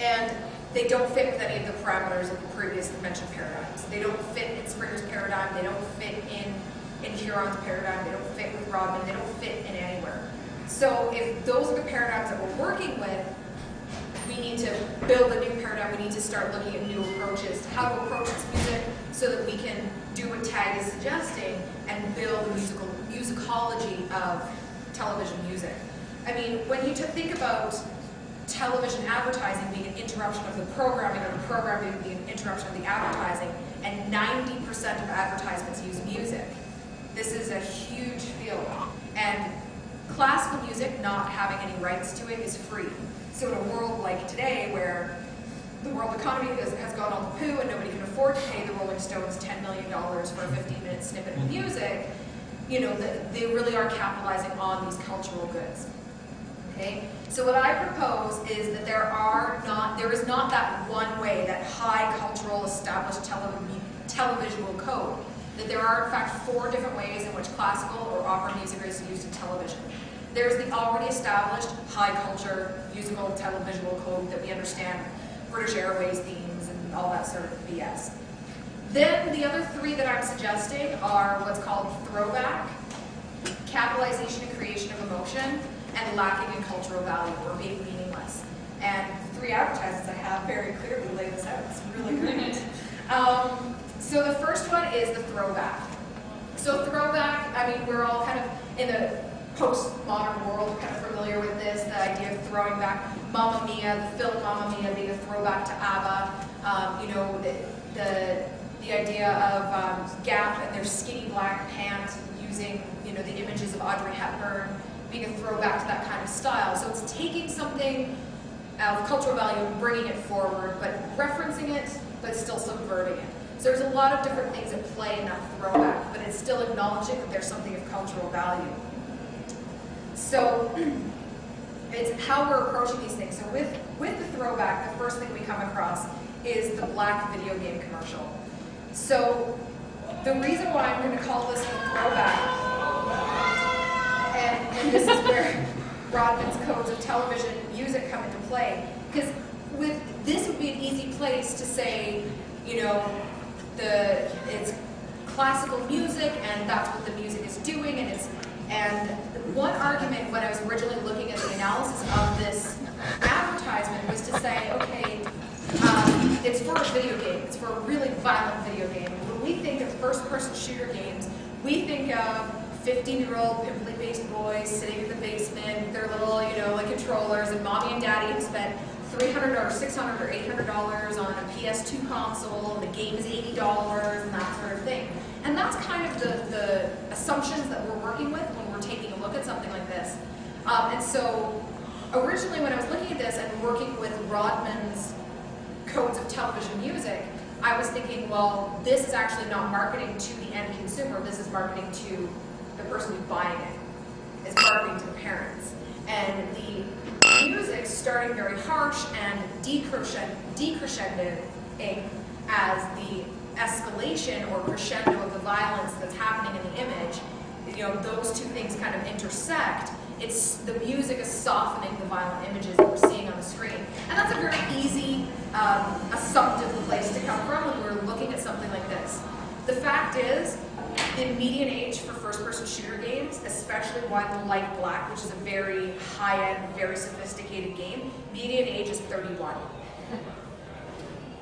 And they don't fit with any of the parameters of the previously mentioned paradigms. They don't fit in Springer's paradigm, they don't fit in Huron's paradigm, they don't fit with Rodman, they don't fit in anywhere. So if those are the paradigms that we're working with, we need to build a new paradigm, we need to start looking at new approaches to how to approach this music so that we can do what Tag is suggesting and build a musicology of television music. I mean, when you think about television advertising being an interruption of the programming, or the programming being an interruption of the advertising, and 90% of advertisements use music. This is a huge field. And classical music, not having any rights to it, is free. So in a world like today, where the world economy has gone all to poo and nobody can afford to pay the Rolling Stones $10 million for a 15-minute snippet of music, you know, they really are capitalizing on these cultural goods. Okay? So what I propose is that there is not that one way, that high cultural established televisual code. That there are in fact 4 different ways in which classical or opera music is used in television. There's the already established high culture musical televisual code that we understand, British Airways themes and all that sort of BS. Then the other 3 that I'm suggesting are what's called throwback, capitalization and creation of emotion, and lacking in cultural value or being meaningless. And 3 advertisements I have very clearly lay this out. It's really great. So the first one is the throwback. So throwback, I mean, we're all kind of in the postmodern world kind of familiar with this, the idea of throwing back Mamma Mia, the film Mamma Mia being a throwback to ABBA, you know, the idea of Gap and their skinny black pants using, you know, the images of Audrey Hepburn being a throwback to that kind of style. So it's taking something of cultural value and bringing it forward, but referencing it, but still subverting it. So there's a lot of different things at play in that throwback, but it's still acknowledging that there's something of cultural value. So it's how we're approaching these things. So with the throwback, the first thing we come across is the black video game commercial. So the reason why I'm going to call this the throwback, and this is where Rodman's codes of television music come into play, because this would be an easy place to say, you know, it's classical music and that's what the music is doing, and one argument when I was originally looking at the analysis of this advertisement was to say, okay, it's for a video game, it's for a really violent video game. When we think of first-person shooter games, we think of 15-year-old pimply-faced boys sitting in the basement with their little, you know, like controllers, and mommy and daddy have spent $300 or $600 or $800 on a PS2 console, and the game is $80 and that sort of thing. And that's kind of the assumptions that we're working with when we're taking a look at something like this. And so originally when I was looking at this and working with Rodman's codes of television music, I was thinking, well, this is actually not marketing to the end consumer, this is marketing to the person who's buying it. It's marketing to the parents. And the music starting very harsh and decrescendoing as the escalation or crescendo of the violence that's happening in the image, you know, those 2 things kind of intersect. The music is softening the violent images that we're seeing on the screen. And that's a very easy, assumptive place to come from when we're looking at something like this. The fact is, the median age for first-person shooter games, especially one like Black, which is a very high-end, very sophisticated game, median age is 31.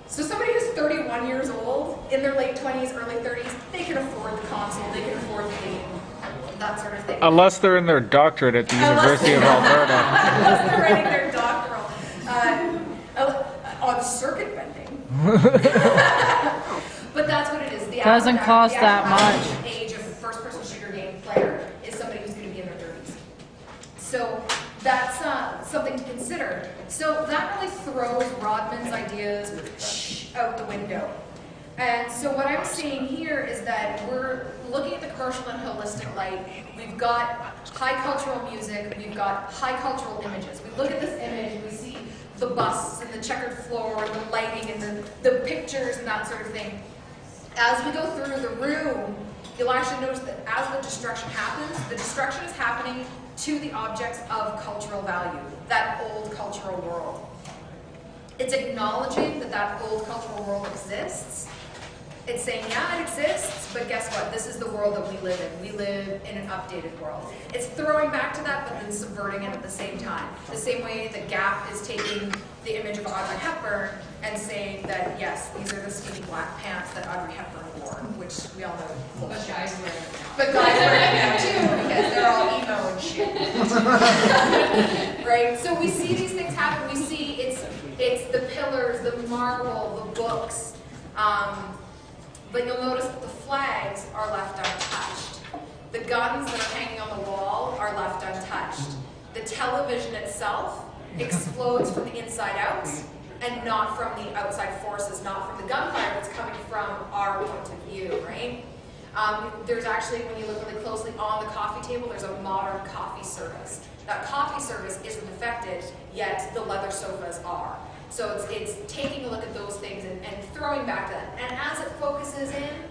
So somebody who's 31 years old, in their late 20s, early 30s, they can afford the console, they can afford the game, that sort of thing. Unless they're in their doctorate at the University of Alberta. Unless they're writing their doctoral. On circuit bending. But that's what it is. The doesn't cost that much. Age of a first-person shooter game player is somebody who's going to be in their 30s. So that's something to consider. So that really throws Rodman's ideas out the window. And so what I'm seeing here is that we're looking at the commercial in a holistic light. We've got high cultural music, we've got high cultural images. We look at this image, we see the busts and the checkered floor and the lighting and the pictures and that sort of thing. As we go through the room, you'll actually notice that as the destruction happens, the destruction is happening to the objects of cultural value, that old cultural world. It's acknowledging that that old cultural world exists. It's saying, yeah, it exists, but guess what? This is the world that we live in. We live in an updated world. It's throwing back to that, but then subverting it at the same time. The same way the Gap is taking the image of Audrey Hepburn and saying that, yes, these are the skinny black pants that Audrey Hepburn wore, which we all know. But guys wear it now. But guys wear it now too, because they're all emo and shit. Right? So we see these things happen. We see it's the pillars, the marble, the books. But you'll notice that the flags are left untouched. The guns that are hanging on the wall are left untouched. The television itself explodes from the inside out and not from the outside forces, not from the gunfire that's coming from our point of view, right? There's actually, when you look really closely on the coffee table, there's a modern coffee service. That coffee service isn't affected, yet the leather sofas are. So it's taking a look at those things and throwing back to that. And as it focuses in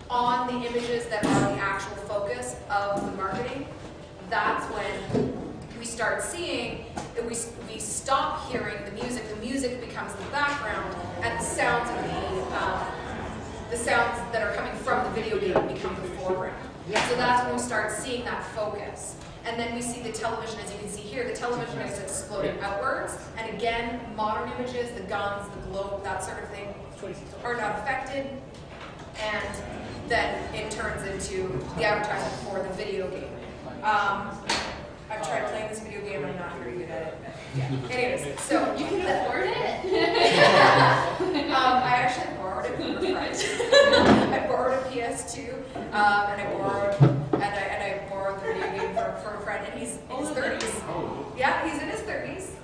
on the images that are the actual focus of the marketing, that's when we start seeing that we stop hearing the music becomes the background, and the sounds of the sounds that are coming from the video game become the foreground. So that's when we start seeing that focus. And then we see the television, as you can see here, the television is exploding outwards. And again, modern images, the guns, the globe, that sort of thing, are not affected. And then it turns into the advertisement for the video game. I've tried playing this video game, I'm not very good at it. Yeah. Anyways, so You can afford it? I actually borrowed it from a friend. I borrowed a PS2, and I borrowed the video game from a friend, and he's in his 30s. Yeah, he's in his 30s.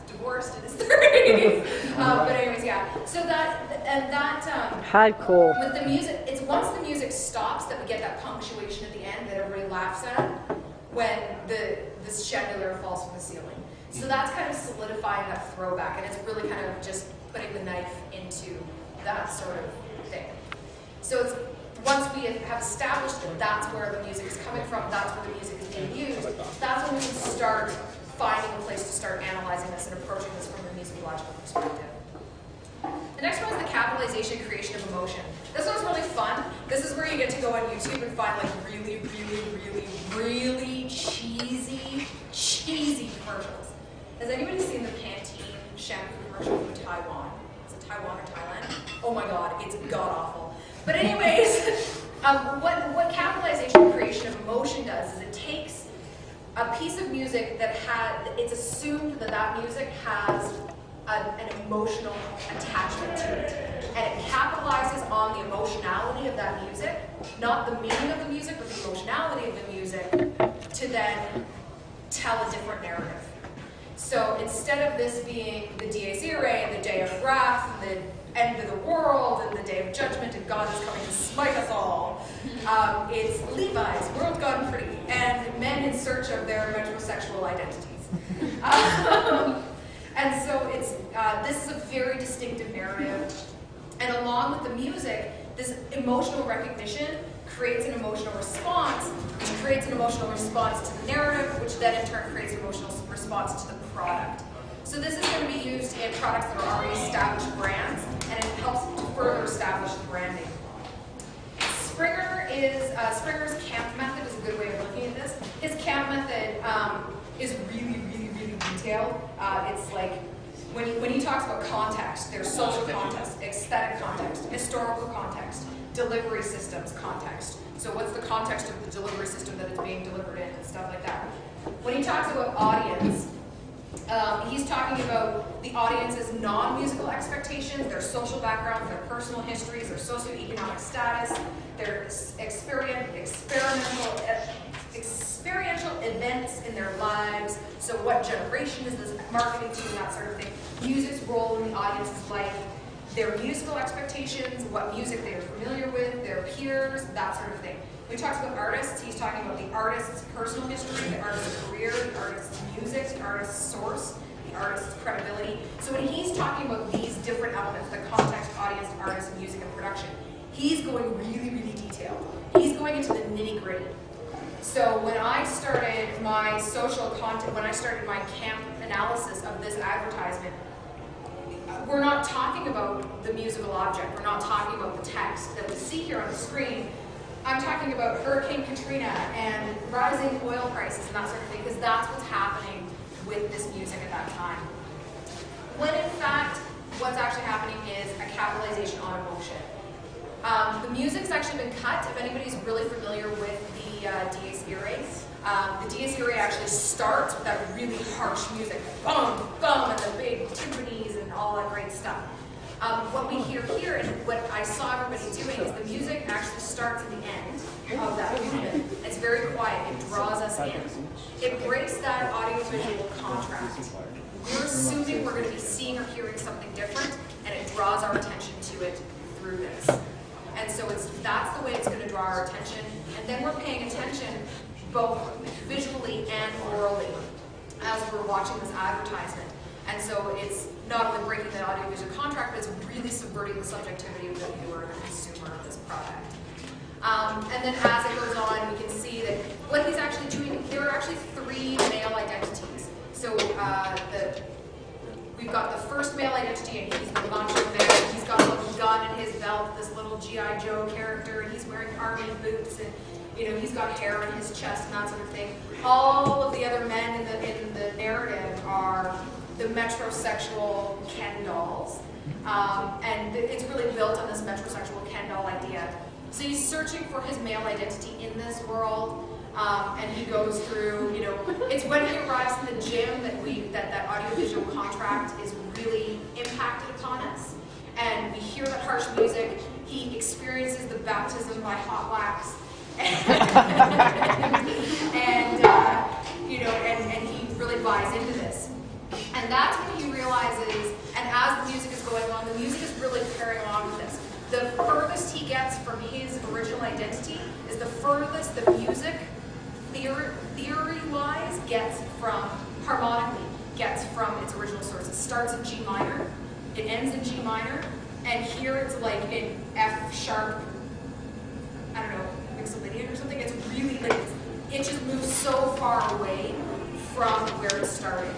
Divorced in his 30s. But anyways, yeah. So Hardcore. with the music, it's once the music stops that we get that punctuation at the end that everybody laughs at when this chandelier falls from the ceiling. So that's kind of solidifying that throwback, and it's really kind of just putting the knife into that sort of thing. So it's once we have established that that's where the music is coming from, that's where the music is being used, that's when we can start finding a place to start analyzing this and approaching this from a musicological perspective. The next one is the capitalization creation of emotion. This one's really fun. This is where you get to go on YouTube and find like really, really, really, really cheesy commercials. Has anybody seen the Pantene shampoo commercial from Taiwan? Is it Taiwan or Thailand? Oh my god, it's god-awful. But anyways, what capitalization creation of emotion does is it takes a piece of music that it's assumed that music has an emotional attachment to it. And it capitalizes on the emotionality of that music, not the meaning of the music, but the emotionality of the music, to then tell a different narrative. So instead of this being the Dies Irae, and the day of wrath, and the end of the world, and the day of judgment, and God is coming to smite us all, it's Levi's, World Gone Pretty, and men in search of their metrosexual identities. And so this is a very distinctive narrative. And along with the music, this emotional recognition creates an emotional response, which creates an emotional response to the narrative, which then in turn creates an emotional response to the product. So this is going to be used in products that are already established brands, and it helps to further establish the branding. Springer's camp method is a good way of looking at this. His camp method is really, really, really detailed. It's like, when he talks about context, there's social context, aesthetic context, historical context, delivery systems context. So what's the context of the delivery system that it's being delivered in and stuff like that. When he talks about audience, he's talking about the audience's non-musical expectations, their social backgrounds, their personal histories, their socioeconomic status, their experiential events in their lives. So what generation is this marketing to, that sort of thing. Music's role in the audience's life, their musical expectations, what music they are familiar with, their peers, that sort of thing. When he talks about artists, he's talking about the artist's personal history, the artist's career, the artist's music, the artist's source, the artist's credibility. So when he's talking about these different elements, the context, audience, artist, music, and production, he's going really, really detailed. He's going into the nitty-gritty. So when I started my social content, when I started my camp analysis of this advertisement, we're not talking about the musical object. We're not talking about the text that we see here on the screen. I'm talking about Hurricane Katrina and rising oil prices and that sort of thing, because that's what's happening with this music at that time. When in fact, what's actually happening is a capitalization on emotion. The music's actually been cut. If anybody's really familiar with the Dies Irae, the Dies Irae actually starts with that really harsh music, boom, boom, and the big timpanis and all that great stuff. What we hear here, and what I saw everybody doing, is the music actually starts at the end of that movement. It's very quiet. It draws us in. It breaks that audiovisual contrast. We're assuming we're going to be seeing or hearing something different, and it draws our attention to it through this. And so that's the way it's going to draw our attention. And then we're paying attention both visually and orally as we're watching this advertisement. And so it's not only breaking the audiovisual contract, but it's really subverting the subjectivity of the viewer and the consumer of this product. And then as it goes on, we can see that what he's actually doing, there are actually 3 male identities. So we've got the first male identity, and he's the macho man. He's got a little gun in his belt, this little G.I. Joe character, and he's wearing army boots, and he's got hair in his chest and that sort of thing. All of the other men in the narrative are the metrosexual Ken dolls. And it's really built on this metrosexual Ken doll idea. So he's searching for his male identity in this world, and he goes through, it's when he arrives in the gym that audiovisual contract is really impacted upon us. And we hear that harsh music. He experiences the baptism by hot wax. and he really buys into this. And that's when he realizes, and as the music is going on, the music is really carrying along with this. The furthest he gets from his original identity is the furthest the music, theory-wise, harmonically, gets from its original source. It starts in G minor, it ends in G minor, and here it's like in F sharp, I don't know, mixolydian or something. It's really like, it just moves so far away from where it started.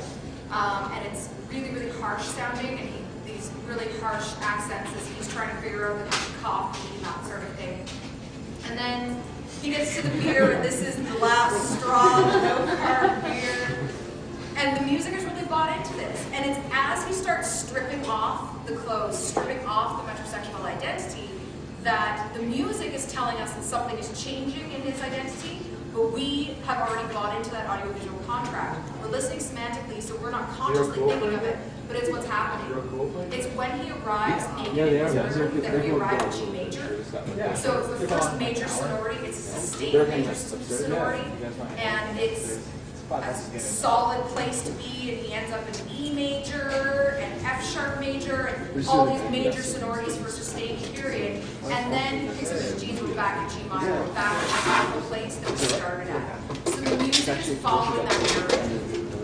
And it's really, really harsh sounding, and these really harsh accents as he's trying to figure out the coffee and that sort of thing. And then he gets to the beer, and this is the last straw, no carb beer. And the music is really bought into this. And it's as he starts stripping off the clothes, stripping off the metrosexual identity, that the music is telling us that something is changing in his identity, but we have already bought into that audiovisual contract. We're listening semantically, so we're not consciously thinking of it, but it's what's happening. It's when he arrives naked in his room that we arrive at G major. So it's the first major sonority. It's a sustained major sonority, and it's a solid place to be, and he ends up in E major and F sharp major and all these major sonorities for a sustained period, and then he picks up his G's, we're back in G minor, we're back at the place that we started at. So the music is following that narrative.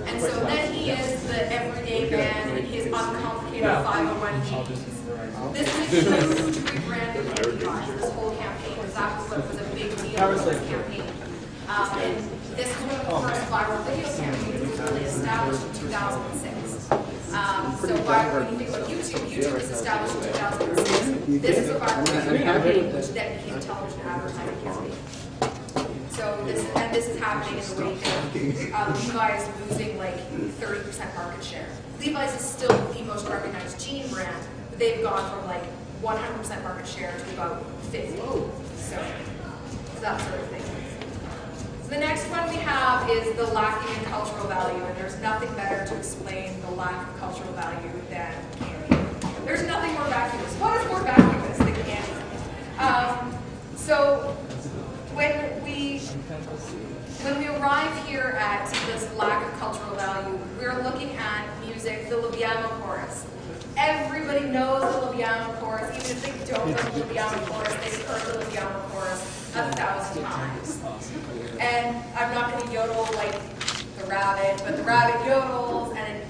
And so then he is the everyday man in his uncomplicated 501Gs. This was a huge rebranding of Levi's, this whole campaign, because that was what was a big deal in this campaign. And this is one of the first viral video campaigns. It was really established in 2006. So when you think about YouTube, YouTube was established in 2006. This is a viral video campaign that became a television advertising campaign. So this is happening in the wake of Levi's losing like 30% market share. Levi's is still the most recognized jean brand, but they've gone from like 100% market share to about 50. So that sort of thing. The next one we have is the lacking in cultural value, and there's nothing better to explain the lack of cultural value than candy. There's nothing more vacuous. What is more vacuous than candy? So when we arrive here at this lack of cultural value, we're looking at music, the Libiamo chorus. Everybody knows the Libiamo chorus. Even if they don't know the Libiamo chorus, they've heard the Libiamo chorus 1,000 times. And I'm not going to yodel like the rabbit, but the rabbit yodels, and